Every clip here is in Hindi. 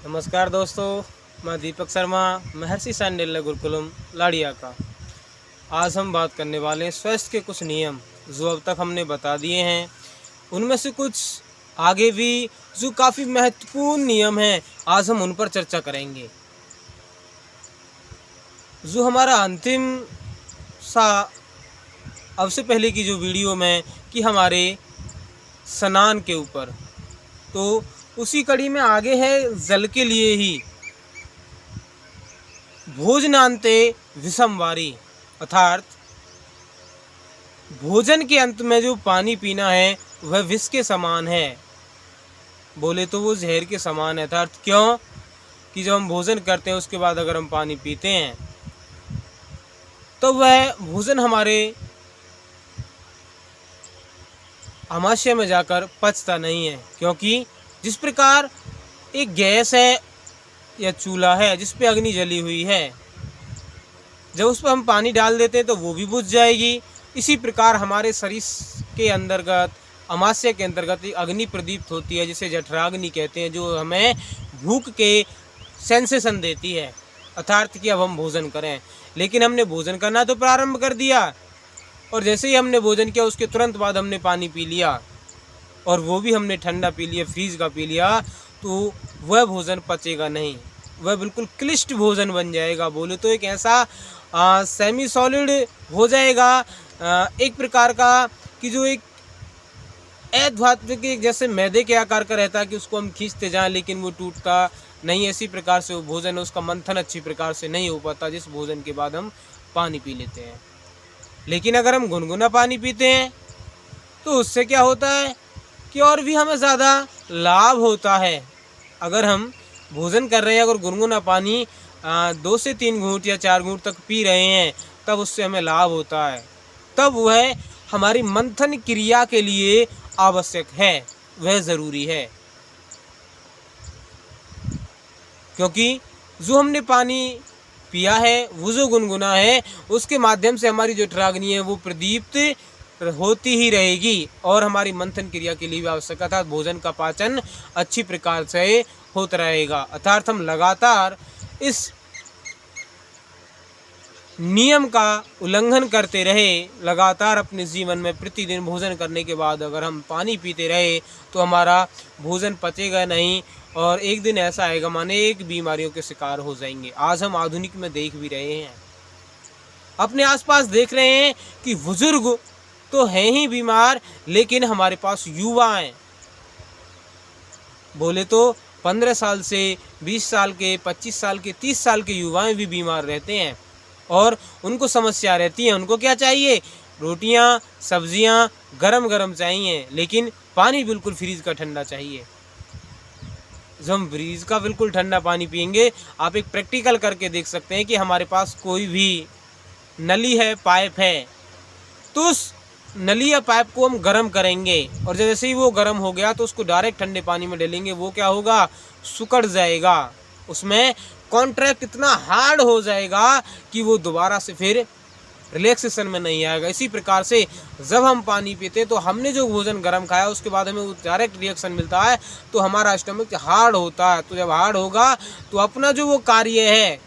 नमस्कार दोस्तों, मैं दीपक शर्मा, महर्षि सांडिल्य गुरुकुलम लाड़िया का। आज हम बात करने वाले हैं स्वास्थ्य के कुछ नियम जो अब तक हमने बता दिए हैं। उनमें से कुछ आगे भी जो काफ़ी महत्वपूर्ण नियम हैं, आज हम उन पर चर्चा करेंगे। जो हमारा अंतिम सा अब से पहले की जो वीडियो में कि हमारे स्नान के ऊपर, तो उसी कड़ी में आगे है जल के लिए ही भोजनांते विषमवारी, अर्थात भोजन के अंत में जो पानी पीना है वह विष के समान है। बोले तो वो जहर के समान है। अर्थात क्यों कि जब हम भोजन करते हैं उसके बाद अगर हम पानी पीते हैं तो वह भोजन हमारे आमाशय में जाकर पचता नहीं है, क्योंकि जिस प्रकार एक गैस है या चूल्हा है जिस पे अग्नि जली हुई है, जब उस पर हम पानी डाल देते हैं तो वो भी बुझ जाएगी। इसी प्रकार हमारे शरीर के अंतर्गत, आमाशय के अंतर्गत अग्नि प्रदीप्त होती है, जिसे जठराग्नि कहते हैं, जो हमें भूख के सेंसेशन देती है, अर्थात कि अब हम भोजन करें। लेकिन हमने भोजन करना तो प्रारंभ कर दिया, और जैसे ही हमने भोजन किया उसके तुरंत बाद हमने पानी पी लिया, और वो भी हमने ठंडा पी लिया, फ्रीज का पी लिया, तो वह भोजन पचेगा नहीं, वह बिल्कुल क्लिष्ट भोजन बन जाएगा। बोले तो एक ऐसा सेमी सॉलिड हो जाएगा, एक प्रकार का कि जो एक अधात्विक के जैसे मैदे के आकार का रहता है कि उसको हम खींचते जाएं लेकिन वो टूटता नहीं। इसी प्रकार से वो भोजन है, उसका मंथन अच्छी प्रकार से नहीं हो पाता जिस भोजन के बाद हम पानी पी लेते हैं। लेकिन अगर हम गुनगुना पानी पीते हैं तो उससे क्या होता है कि और भी हमें ज़्यादा लाभ होता है। अगर हम भोजन कर रहे हैं, अगर गुनगुना पानी 2 से 3 घूंट या 4 घूंट तक पी रहे हैं, तब उससे हमें लाभ होता है। तब वह हमारी मंथन क्रिया के लिए आवश्यक है, वह ज़रूरी है, क्योंकि जो हमने पानी पिया है, वो जो गुनगुना है, उसके माध्यम से हमारी जो जठराग्नि है वो प्रदीप्त होती ही रहेगी और हमारी मंथन क्रिया के लिए भी आवश्यक, अर्थात भोजन का पाचन अच्छी प्रकार से होता रहेगा। अर्थात हम लगातार इस नियम का उल्लंघन करते रहे, लगातार अपने जीवन में प्रतिदिन भोजन करने के बाद अगर हम पानी पीते रहे तो हमारा भोजन पचेगा नहीं, और एक दिन ऐसा आएगा माने एक बीमारियों के शिकार हो जाएंगे। आज हम आधुनिक में देख भी रहे हैं, अपने आसपास देख रहे हैं कि बुजुर्ग तो हैं ही बीमार, लेकिन हमारे पास युवा हैं। बोले तो 15 साल से 20 साल के, 25 साल के, 30 साल के युवाएं भी बीमार रहते हैं, और उनको समस्या रहती है। उनको क्या चाहिए? रोटियां, सब्जियां गरम गरम चाहिए, लेकिन पानी बिल्कुल फ्रीज का ठंडा चाहिए। जब हम फ्रीज का बिल्कुल ठंडा पानी पियेंगे, आप एक प्रैक्टिकल करके देख सकते हैं कि हमारे पास कोई भी नली है, पाइप है, तो उस नली या पाइप को हम गर्म करेंगे, और जैसे ही वो गर्म हो गया तो उसको डायरेक्ट ठंडे पानी में डालेंगे, वो क्या होगा? सिकुड़ जाएगा, उसमें कॉन्ट्रैक्ट इतना हार्ड हो जाएगा कि वो दोबारा से फिर रिलैक्सेशन में नहीं आएगा। इसी प्रकार से जब हम पानी पीते तो हमने जो भोजन गर्म खाया उसके बाद हमें वो डायरेक्ट रिएक्शन मिलता है, तो हमारा स्टमक हार्ड होता है। तो जब हार्ड होगा तो अपना जो वो कार्य है,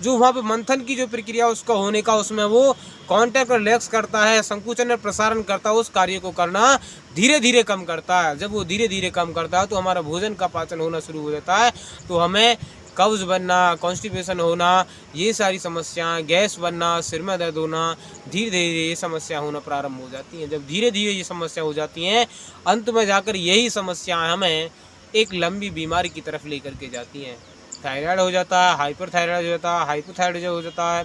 जो वहाँ पे मंथन की जो प्रक्रिया उसका होने का, उसमें वो कॉन्टैक्ट और रिलैक्स करता है, संकुचन और प्रसारण करता है, उस कार्य को करना धीरे धीरे कम करता है। जब वो धीरे धीरे कम करता है तो हमारा भोजन का पाचन होना शुरू हो जाता है, तो हमें कब्ज बनना, कॉन्स्टिपेशन होना, ये सारी समस्याएं, गैस बनना, सिर में दर्द होना, धीरे धीरे ये समस्या होना प्रारंभ हो जाती हैं। जब धीरे धीरे ये समस्या हो जाती हैं, अंत में जाकर यही समस्याएं हमें एक लंबी बीमारी की तरफ लेकर के जाती हैं। थायराइड हो जाता है, हाइपर थायराइड हो जाता है, हाइपोथायराइड हो जाता है,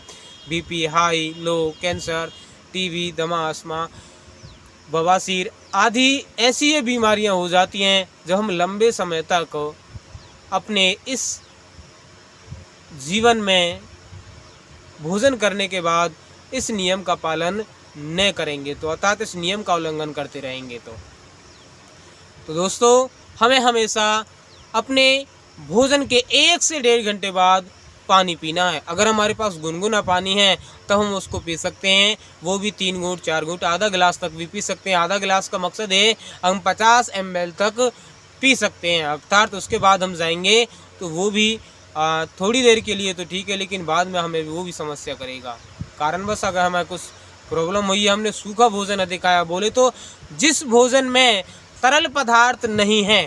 BP high low, cancer, TB, दमा, अस्थमा, बवासीर आदि ऐसी ये बीमारियां हो जाती हैं जब हम लंबे समय तक अपने इस जीवन में भोजन करने के बाद इस नियम का पालन न करेंगे, तो अर्थात इस नियम का उल्लंघन करते रहेंगे। तो दोस्तों, हमें हमेशा अपने भोजन के 1 से 1.5 घंटे बाद पानी पीना है। अगर हमारे पास गुनगुना पानी है तब हम उसको पी सकते हैं, वो भी 3 घूंट 4 घूंट, आधा गिलास तक भी पी सकते हैं। आधा गिलास का मकसद है हम 50 ml तक पी सकते हैं। अर्थात उसके बाद हम जाएंगे तो वो भी थोड़ी देर के लिए तो ठीक है, लेकिन बाद में हमें वो भी समस्या करेगा। कारणवश अगर हमें कुछ प्रॉब्लम हुई, हमने सूखा भोजन अधिक खाया, बोले तो जिस भोजन में तरल पदार्थ नहीं है,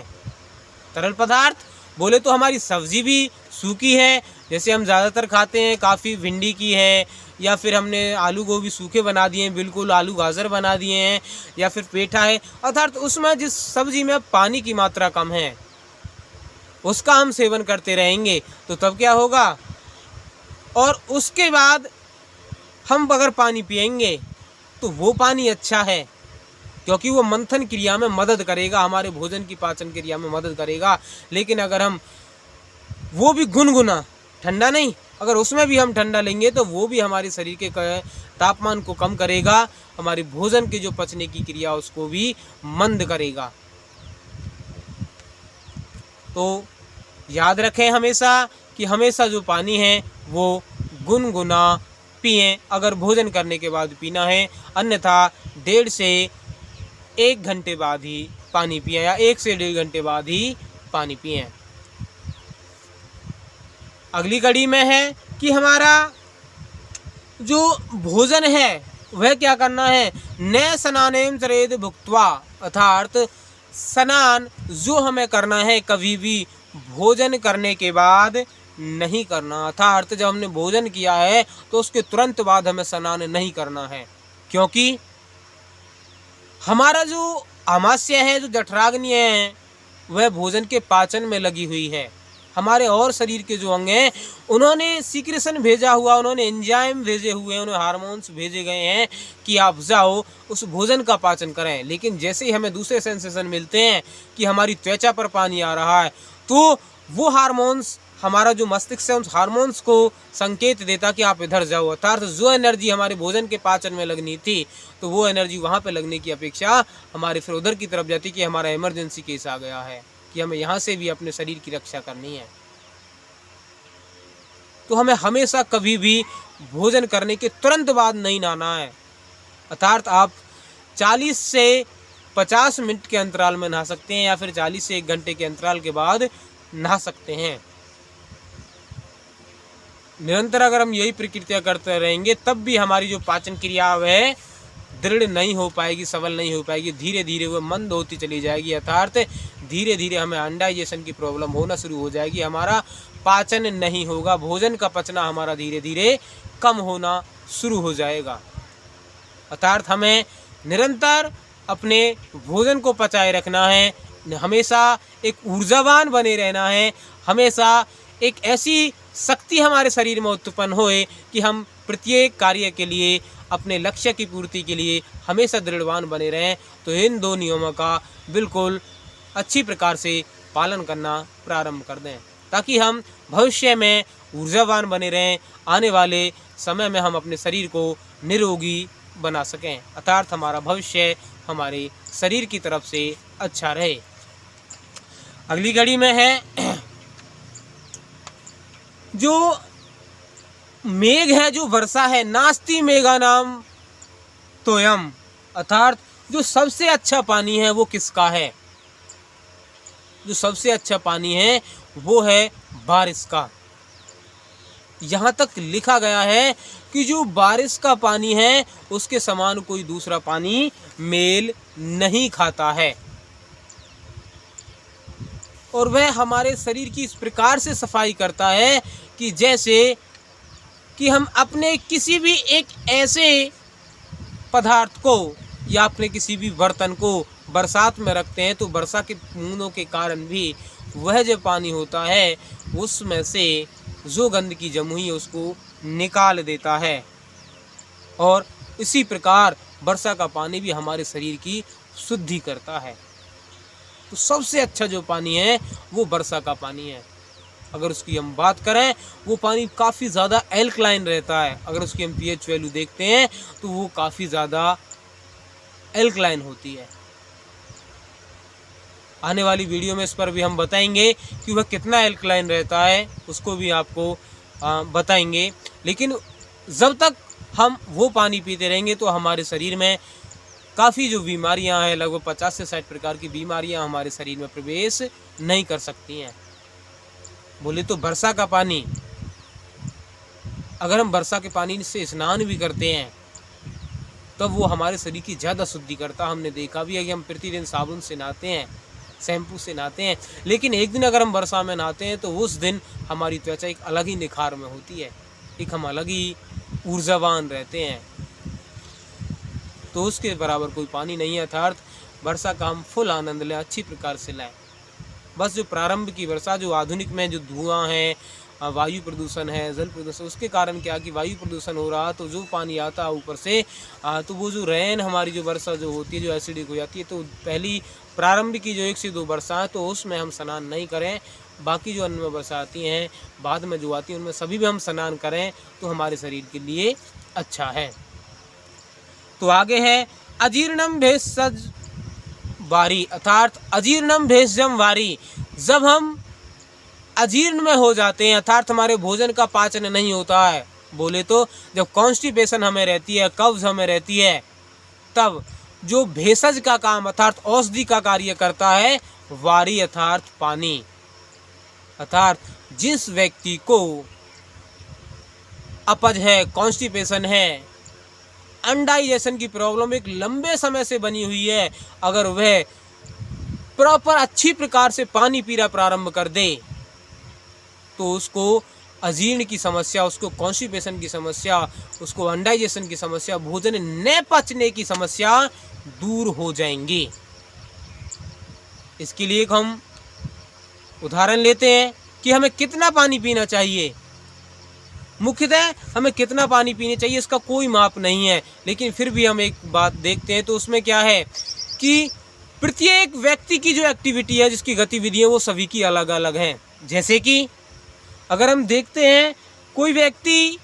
तरल पदार्थ बोले तो हमारी सब्जी भी सूखी है, जैसे हम ज़्यादातर खाते हैं, काफ़ी भिंडी की है, या फिर हमने आलू गोभी सूखे बना दिए हैं, बिल्कुल आलू गाजर बना दिए हैं, या फिर पेठा है, अर्थात उसमें जिस सब्जी में पानी की मात्रा कम है उसका हम सेवन करते रहेंगे तो तब क्या होगा। और उसके बाद हम अगर पानी पिएंगे तो वो पानी अच्छा है, क्योंकि वो मंथन क्रिया में मदद करेगा, हमारे भोजन की पाचन क्रिया में मदद करेगा। लेकिन अगर हम वो भी गुनगुना, ठंडा नहीं, अगर उसमें भी हम ठंडा लेंगे तो वो भी हमारे शरीर के तापमान को कम करेगा, हमारे भोजन के जो पचने की क्रिया उसको भी मंद करेगा। तो याद रखें हमेशा कि हमेशा जो पानी है वो गुनगुना पिएं, अगर भोजन करने के बाद पीना है, अन्यथा 1.5 से 1 घंटे बाद ही पानी पिएं, या 1 से 1.5 घंटे बाद ही पानी पिएं। अगली कड़ी में है कि हमारा जो भोजन है वह क्या करना है, न स्नानेम चरेद भुक्त्वा, अर्थात स्नान जो हमें करना है कभी भी भोजन करने के बाद नहीं करना, अर्थात जब हमने भोजन किया है तो उसके तुरंत बाद हमें स्नान नहीं करना है, क्योंकि हमारा जो आमाशय है, जो जठराग्नि है, वह भोजन के पाचन में लगी हुई है। हमारे और शरीर के जो अंग हैं उन्होंने सीक्रेशन भेजा हुआ, उन्होंने एंजाइम भेजे हुए हैं, उन्हें हार्मोन्स भेजे गए हैं कि आप जाओ उस भोजन का पाचन करें। लेकिन जैसे ही हमें दूसरे सेंसेशन मिलते हैं कि हमारी त्वचा पर पानी आ रहा है, तो वो हार्मोन्स, हमारा जो मस्तिष्क है उस हार्मोन्स को संकेत देता कि आप इधर जाओ, अर्थात जो एनर्जी हमारे भोजन के पाचन में लगनी थी तो वो एनर्जी वहाँ पे लगने की अपेक्षा हमारे फिर उधर की तरफ जाती कि हमारा इमरजेंसी केस आ गया है, कि हमें यहाँ से भी अपने शरीर की रक्षा करनी है। तो हमें हमेशा कभी भी भोजन करने के तुरंत बाद नहीं नहाना है, अर्थात आप 40 से 50 मिनट के अंतराल में नहा सकते हैं, या फिर 40 से 1 घंटे के अंतराल के बाद नहा सकते हैं। निरंतर अगर हम यही प्रक्रिया करते रहेंगे तब भी हमारी जो पाचन क्रिया है दृढ़ नहीं हो पाएगी, सबल नहीं हो पाएगी, धीरे धीरे वो मंद होती चली जाएगी, अर्थात धीरे धीरे हमें अनडाइजेशन की प्रॉब्लम होना शुरू हो जाएगी, हमारा पाचन नहीं होगा, भोजन का पचना हमारा धीरे धीरे कम होना शुरू हो जाएगा। अर्थात हमें निरंतर अपने भोजन को पचाए रखना है, हमेशा एक ऊर्जावान बने रहना है, हमेशा एक ऐसी शक्ति हमारे शरीर में उत्पन्न होए कि हम प्रत्येक कार्य के लिए, अपने लक्ष्य की पूर्ति के लिए हमेशा दृढ़वान बने रहें। तो इन 2 नियमों का बिल्कुल अच्छी प्रकार से पालन करना प्रारंभ कर दें, ताकि हम भविष्य में ऊर्जावान बने रहें, आने वाले समय में हम अपने शरीर को निरोगी बना सकें, अर्थात हमारा भविष्य हमारे शरीर की तरफ से अच्छा रहे। अगली कड़ी में है जो मेघ है, जो वर्षा है, नास्ति मेघा नाम तोयम, अर्थात जो सबसे अच्छा पानी है वो किसका है, जो सबसे अच्छा पानी है वो है बारिश का। यहाँ तक लिखा गया है कि जो बारिश का पानी है उसके समान कोई दूसरा पानी मेल नहीं खाता है, और वह हमारे शरीर की इस प्रकार से सफाई करता है कि जैसे कि हम अपने किसी भी एक ऐसे पदार्थ को या अपने किसी भी बर्तन को बरसात में रखते हैं तो वर्षा के बूंदों के कारण भी वह जो पानी होता है उसमें से जो गंदगी जमी हुई है उसको निकाल देता है, और इसी प्रकार वर्षा का पानी भी हमारे शरीर की शुद्धि करता है। तो सबसे अच्छा जो पानी है वो वर्षा का पानी है। अगर उसकी हम बात करें, वो पानी काफ़ी ज़्यादा एल्कलाइन रहता है, अगर उसकी हम pH वैल्यू देखते हैं तो वो काफ़ी ज़्यादा एल्कलाइन होती है। आने वाली वीडियो में इस पर भी हम बताएंगे कि वह कितना एल्कलाइन रहता है, उसको भी आपको बताएंगे। लेकिन जब तक हम वो पानी पीते रहेंगे तो हमारे शरीर में काफ़ी जो बीमारियां हैं, लगभग 50 से 60 प्रकार की बीमारियां हमारे शरीर में प्रवेश नहीं कर सकती हैं। बोले तो वर्षा का पानी, अगर हम वर्षा के पानी से स्नान भी करते हैं तब वो हमारे शरीर की ज़्यादा शुद्धि करता। हमने देखा भी है कि हम प्रतिदिन साबुन से नहाते हैं, शैम्पू से नहाते हैं, लेकिन एक दिन अगर हम वर्षा में नहाते हैं तो उस दिन हमारी त्वचा एक अलग ही निखार में होती है, एक हम अलग ही ऊर्जावान रहते हैं। तो उसके बराबर कोई पानी नहीं है। अर्थात वर्षा का हम फुल आनंद लें, अच्छी प्रकार से लें। बस जो प्रारंभ की वर्षा, जो आधुनिक में जो धुआं है, वायु प्रदूषण है, जल प्रदूषण, उसके कारण क्या कि वायु प्रदूषण हो रहा, तो जो पानी आता है ऊपर से, तो वो जो रेन हमारी जो वर्षा जो होती है, जो एसिडिक हो जाती है, तो पहली प्रारंभ की जो 1 से 2 वर्षा है तो उसमें हम स्नान नहीं करें। बाकी जो अन्य वर्षा आती हैं, बाद में जो आती हैं, उनमें सभी में हम स्नान करें तो हमारे शरीर के लिए अच्छा है। तो आगे है अजीर्णम भेषज वारी, अर्थात अजीर्णम भेषजम वारी। जब हम अजीर्ण में हो जाते हैं, अर्थात हमारे भोजन का पाचन नहीं होता है, बोले तो जब कॉन्स्टिपेशन हमें रहती है, कब्ज हमें रहती है, तब जो भेषज का काम अर्थात औषधि का कार्य करता है वारी अर्थात पानी। अर्थात जिस व्यक्ति को अपच है, कॉन्स्टिपेशन है, अनडाइजेशन की प्रॉब्लम एक लंबे समय से बनी हुई है, अगर वह प्रॉपर अच्छी प्रकार से पानी पीना प्रारंभ कर दे तो उसको अजीर्ण की समस्या, उसको कॉन्स्टिपेशन की समस्या, उसको अनडाइजेशन की समस्या, भोजन न पचने की समस्या दूर हो जाएंगी। इसके लिए हम उदाहरण लेते हैं कि हमें कितना पानी पीना चाहिए। मुख्यतः हमें कितना पानी पीना चाहिए इसका कोई माप नहीं है, लेकिन फिर भी हम एक बात देखते हैं तो उसमें क्या है कि प्रत्येक व्यक्ति की जो एक्टिविटी है, जिसकी गतिविधियाँ, वो सभी की अलग अलग हैं। जैसे कि अगर हम देखते हैं कोई व्यक्ति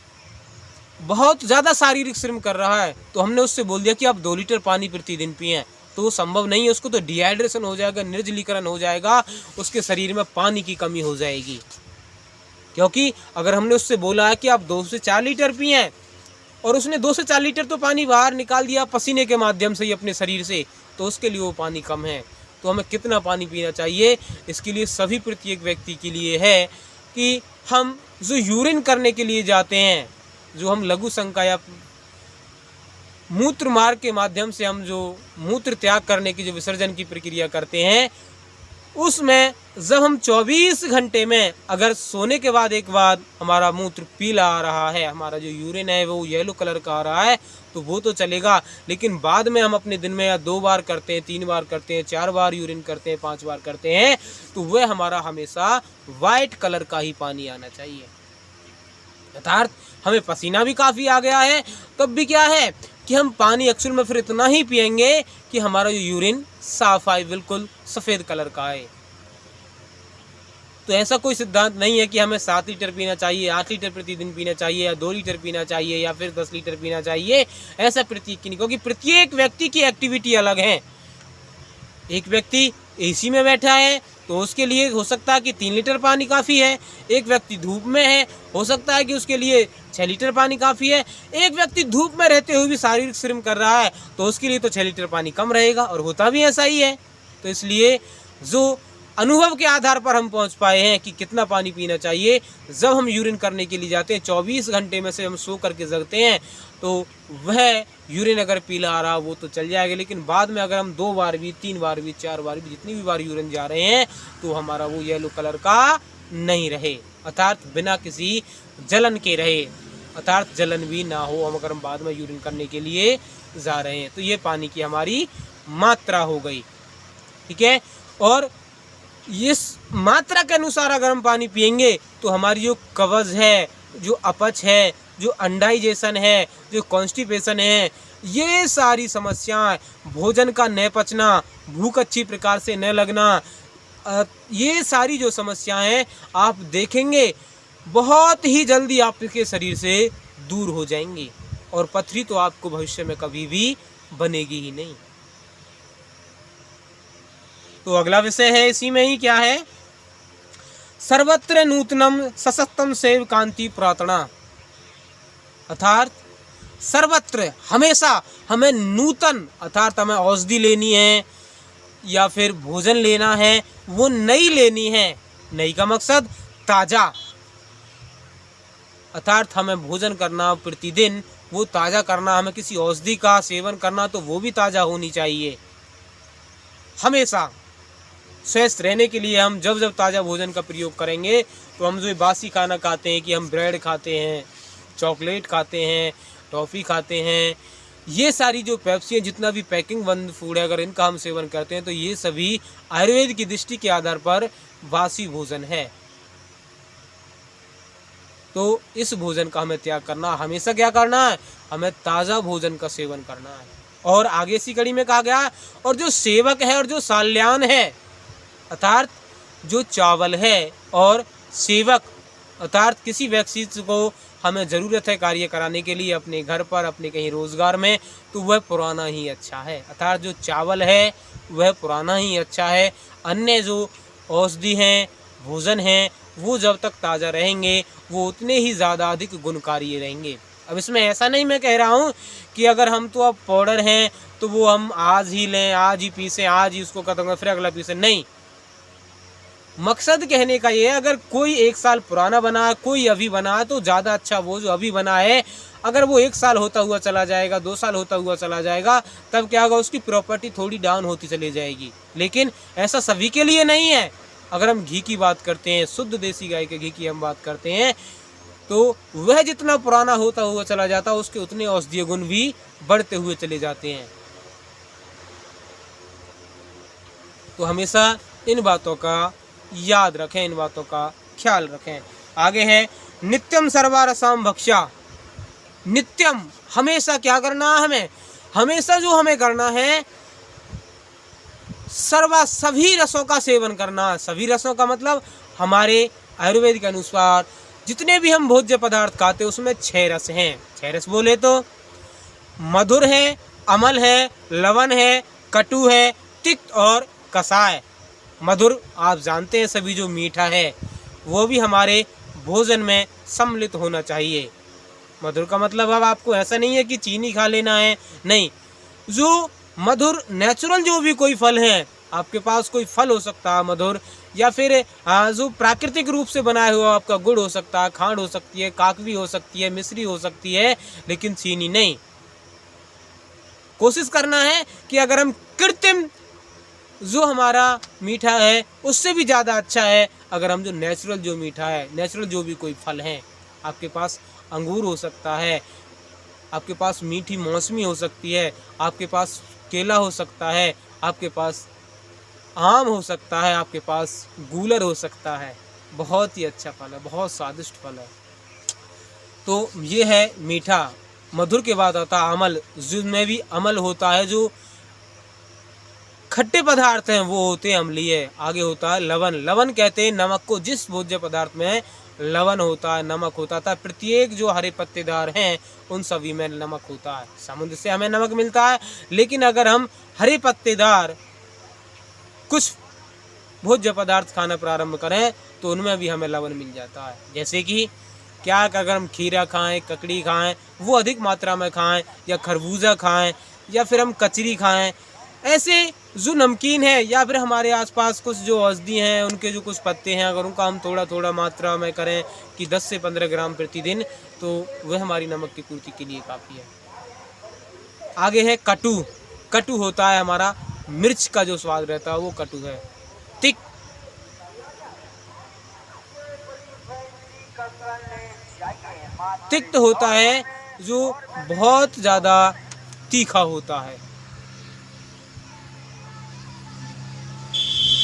बहुत ज़्यादा शारीरिक श्रम कर रहा है तो हमने उससे बोल दिया कि आप 2 लीटर पानी प्रतिदिन पिएं, तो वो संभव नहीं है। उसको तो डिहाइड्रेशन हो जाएगा, निर्जलीकरण हो जाएगा, उसके शरीर में पानी की कमी हो जाएगी। क्योंकि अगर हमने उससे बोला है कि आप 2 से 4 लीटर पिएं और उसने 2 से 4 लीटर तो पानी बाहर निकाल दिया पसीने के माध्यम से ही अपने शरीर से, तो उसके लिए वो पानी कम है। तो हमें कितना पानी पीना चाहिए, इसके लिए सभी प्रत्येक व्यक्ति के लिए है कि हम जो यूरिन करने के लिए जाते हैं, जो हम लघु शंका या मूत्र मार्ग के माध्यम से हम जो मूत्र त्याग करने की जो विसर्जन की प्रक्रिया करते हैं, उसमें जब हम 24 घंटे में अगर सोने के बाद एक बार हमारा मूत्र पीला आ रहा है, हमारा जो यूरिन है वो येलो कलर का आ रहा है, तो वो तो चलेगा। लेकिन बाद में हम अपने दिन में या 2 बार करते हैं, 3 बार करते हैं, 4 बार यूरिन करते हैं, 5 बार करते हैं, तो वह हमारा हमेशा वाइट कलर का ही पानी आना चाहिए। अर्थात हमें पसीना भी काफ़ी आ गया है, तब भी क्या है कि हम पानी अक्सर में फिर इतना ही पिएंगे कि हमारा जो यूरिन साफ आए, बिल्कुल सफ़ेद कलर का आए। तो ऐसा कोई सिद्धांत नहीं है कि हमें 7 लीटर पीना चाहिए, 8 लीटर प्रतिदिन पीना चाहिए, या 2 लीटर पीना चाहिए, या फिर 10 लीटर पीना चाहिए। ऐसा प्रत्येक नहीं, क्योंकि प्रत्येक व्यक्ति की एक्टिविटी अलग है। एक व्यक्ति एसी में बैठा है तो उसके लिए हो सकता है कि 3 लीटर पानी काफ़ी है। एक व्यक्ति धूप में है, हो सकता है कि उसके लिए 6 लीटर पानी काफ़ी है। एक व्यक्ति धूप में रहते हुए भी शारीरिक श्रम कर रहा है तो उसके लिए तो 6 लीटर पानी कम रहेगा, और होता भी ऐसा ही है। तो इसलिए जो अनुभव के आधार पर हम पहुंच पाए हैं कि कितना पानी पीना चाहिए, जब हम यूरिन करने के लिए जाते हैं 24 घंटे में से हम सो करके जगते हैं तो वह यूरिन अगर पीला आ रहा वो तो चल जाएगा, लेकिन बाद में अगर हम 2 बार भी, 3 बार भी, 4 बार भी, जितनी भी बार यूरिन जा रहे हैं तो हमारा वो येलो कलर का नहीं रहे, अर्थात बिना किसी जलन के रहे, अर्थात जलन भी ना हो अगर हम बाद में यूरिन करने के लिए जा रहे हैं। तो ये पानी की हमारी मात्रा हो गई, ठीक है। और इस मात्रा के अनुसार अगर हम पानी पिएंगे तो हमारी जो कब्ज है, जो अपच है, जो अनडाइजेशन है, जो कॉन्स्टिपेशन है, ये सारी समस्याएं, भोजन का न पचना, भूख अच्छी प्रकार से न लगना, ये सारी जो समस्याएं हैं आप देखेंगे बहुत ही जल्दी आपके शरीर से दूर हो जाएंगी, और पथरी तो आपको भविष्य में कभी भी बनेगी ही नहीं। तो अगला विषय है इसी में ही, क्या है, सर्वत्र नूतनम सशक्तम सेव कांति प्रार्थना, अर्थात सर्वत्र हमेशा हमें नूतन अर्थात हमें औषधि लेनी है या फिर भोजन लेना है, वो नई लेनी है। नई का मकसद ताज़ा, अर्थात हमें भोजन करना प्रतिदिन वो ताज़ा करना, हमें किसी औषधि का सेवन करना तो वो भी ताज़ा होनी चाहिए। हमेशा स्वस्थ रहने के लिए हम जब जब ताज़ा भोजन का प्रयोग करेंगे तो हम जो बासी खाना खाते हैं कि हम ब्रेड खाते हैं, चॉकलेट खाते हैं, टॉफ़ी खाते हैं, ये सारी जो पेप्सी है, जितना भी पैकिंग बंद फूड है, अगर इनका हम सेवन करते हैं तो ये सभी आयुर्वेद की दृष्टि के आधार पर बासी भोजन है। तो इस भोजन का हमें त्याग करना, हमेशा क्या करना है, हमें ताज़ा भोजन का सेवन करना है। और आगे इसी कड़ी में कहा गया, और जो सेवक है और जो साल्यान है, अर्थात जो चावल है और सेवक, अर्थात किसी व्यक्ति को हमें ज़रूरत है कार्य कराने के लिए अपने घर पर, अपने कहीं रोज़गार में, तो वह पुराना ही अच्छा है। अर्थात जो चावल है वह पुराना ही अच्छा है। अन्य जो औषधि हैं, भोजन हैं, वो जब तक ताज़ा रहेंगे वो उतने ही ज़्यादा अधिक गुणकारी रहेंगे। अब इसमें ऐसा नहीं मैं कह रहा हूँ कि अगर हम तो अब पाउडर हैं तो वो हम आज ही लें, आज ही पीसें, आज ही उसको खत्म करें, फिर अगला पीसें, नहीं। मकसद कहने का ये है, अगर कोई 1 साल पुराना बना है, कोई अभी बना है, तो ज़्यादा अच्छा वो जो अभी बना है। अगर वो 1 साल होता हुआ चला जाएगा, 2 साल होता हुआ चला जाएगा, तब क्या होगा, उसकी प्रॉपर्टी थोड़ी डाउन होती चली जाएगी। लेकिन ऐसा सभी के लिए नहीं है। अगर हम घी की बात करते हैं, शुद्ध देसी गाय के घी की हम बात करते हैं, तो वह जितना पुराना होता हुआ चला जाता है उसके उतने औषधीय गुण भी बढ़ते हुए चले जाते हैं। तो हमेशा इन बातों का याद रखें, इन बातों का ख्याल रखें। आगे है नित्यम सर्वारसाम भक्ष्या। नित्यम हमेशा क्या करना है, हमें हमेशा जो हमें करना है, सभी रसों का सेवन करना है। सभी रसों का मतलब हमारे आयुर्वेद के अनुसार जितने भी हम भोज्य पदार्थ खाते हैं उसमें 6 रस हैं। 6 रस बोले तो मधुर है, अमल है, लवण है, कटु है, तिक्त और कसाय। मधुर आप जानते हैं सभी, जो मीठा है वो भी हमारे भोजन में सम्मिलित होना चाहिए। मधुर का मतलब अब आपको ऐसा नहीं है कि चीनी खा लेना है, नहीं। जो मधुर नेचुरल जो भी कोई फल है, आपके पास कोई फल हो सकता है मधुर, या फिर जो प्राकृतिक रूप से बनाया हुआ आपका गुड़ हो सकता है, खांड हो सकती है, काकवी हो सकती है, मिश्री हो सकती है, लेकिन चीनी नहीं। कोशिश करना है कि अगर हम कृत्रिम जो हमारा मीठा है उससे भी ज़्यादा अच्छा है अगर हम जो नेचुरल जो मीठा है, नेचुरल जो भी कोई फल है, आपके पास अंगूर हो सकता है, आपके पास मीठी मौसमी हो सकती है, आपके पास केला हो सकता है, आपके पास आम हो सकता है, आपके पास गूलर हो सकता है। बहुत ही अच्छा फल है, बहुत स्वादिष्ट फल है। तो ये है मीठा। मधुर के बाद आता है अमल, जिसमें भी अमल होता है, जो खट्टे पदार्थ हैं वो होते हैं अम्लीय। आगे होता है लवण। लवण कहते हैं नमक को, जिस भोज्य पदार्थ में लवण होता है, नमक होता था। प्रत्येक जो हरे पत्तेदार हैं उन सभी में नमक होता है। समुद्र से हमें नमक मिलता है, लेकिन अगर हम हरे पत्तेदार कुछ भोज्य पदार्थ खाना प्रारंभ करें तो उनमें भी हमें लवण मिल जाता है। जैसे कि क्या, अगर हम खीरा खाएं, ककड़ी खाएं, वो अधिक मात्रा में खाएं, या खरबूजा खाएं, या फिर हम कचरी खाएं, ऐसे जो नमकीन है, या फिर हमारे आसपास कुछ जो औषधि हैं उनके जो कुछ पत्ते हैं, अगर उनका हम थोड़ा थोड़ा मात्रा में करें कि 10 से 15 ग्राम प्रतिदिन, तो वह हमारी नमक की पूर्ति के लिए काफ़ी है। आगे है कटु। कटु होता है हमारा मिर्च का जो स्वाद रहता है वो कटु है। तिक्त होता है जो बहुत ज़्यादा तीखा होता है।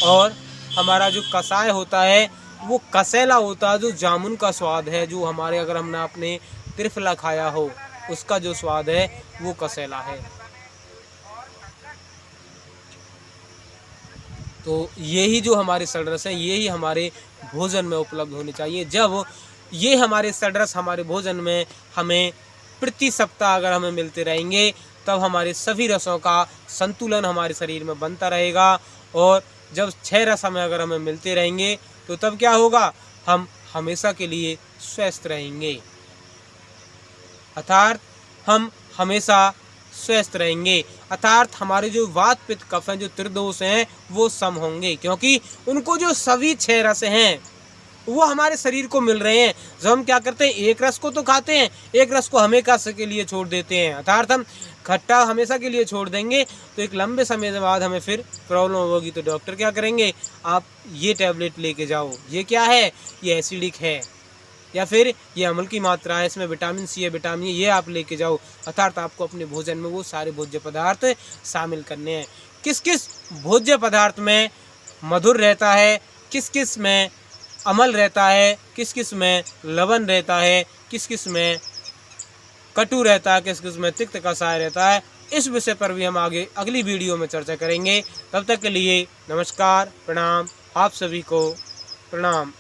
और हमारा जो कसाय होता है वो कसेला होता है, जो जामुन का स्वाद है, जो हमारे अगर हमने अपने त्रिफला खाया हो उसका जो स्वाद है वो कसेला है। तो यही जो हमारे षड्रस हैं, यही हमारे भोजन में उपलब्ध होने चाहिए। जब ये हमारे षड्रस हमारे भोजन में हमें प्रति सप्ताह अगर हमें मिलते रहेंगे, तब हमारे सभी रसों का संतुलन हमारे शरीर में बनता रहेगा। और जब 6 रस अगर हमें मिलते रहेंगे तो तब क्या होगा, हम हमेशा के लिए स्वस्थ रहेंगे। अर्थात हम हमेशा स्वस्थ रहेंगे। अर्थात हमारे जो वात पित्त कफ हैं, जो त्रिदोष हैं, वो सम होंगे, क्योंकि उनको जो सभी 6 रस हैं वो हमारे शरीर को मिल रहे हैं। जब हम क्या करते हैं, एक रस को तो खाते हैं, एक रस को हमेशा के लिए छोड़ देते हैं। अर्थात हम खट्टा हमेशा के लिए छोड़ देंगे तो एक लंबे समय के बाद हमें फिर प्रॉब्लम होगी। तो डॉक्टर क्या करेंगे, आप ये टैबलेट लेके जाओ, ये क्या है, ये एसिडिक है, या फिर ये अम्ल की मात्रा है, इसमें विटामिन सी है, विटामिन ये आप लेके जाओ। अर्थात आपको अपने भोजन में वो सारे भोज्य पदार्थ शामिल करने हैं। किस किस भोज्य पदार्थ में मधुर रहता है, किस किस में अम्ल रहता है, किस किस में लवण रहता है, किस किस में कटु रहता है, किस किस में तिक्त कषाय रहता है, इस विषय पर भी हम आगे अगली वीडियो में चर्चा करेंगे। तब तक के लिए नमस्कार, प्रणाम, आप सभी को प्रणाम।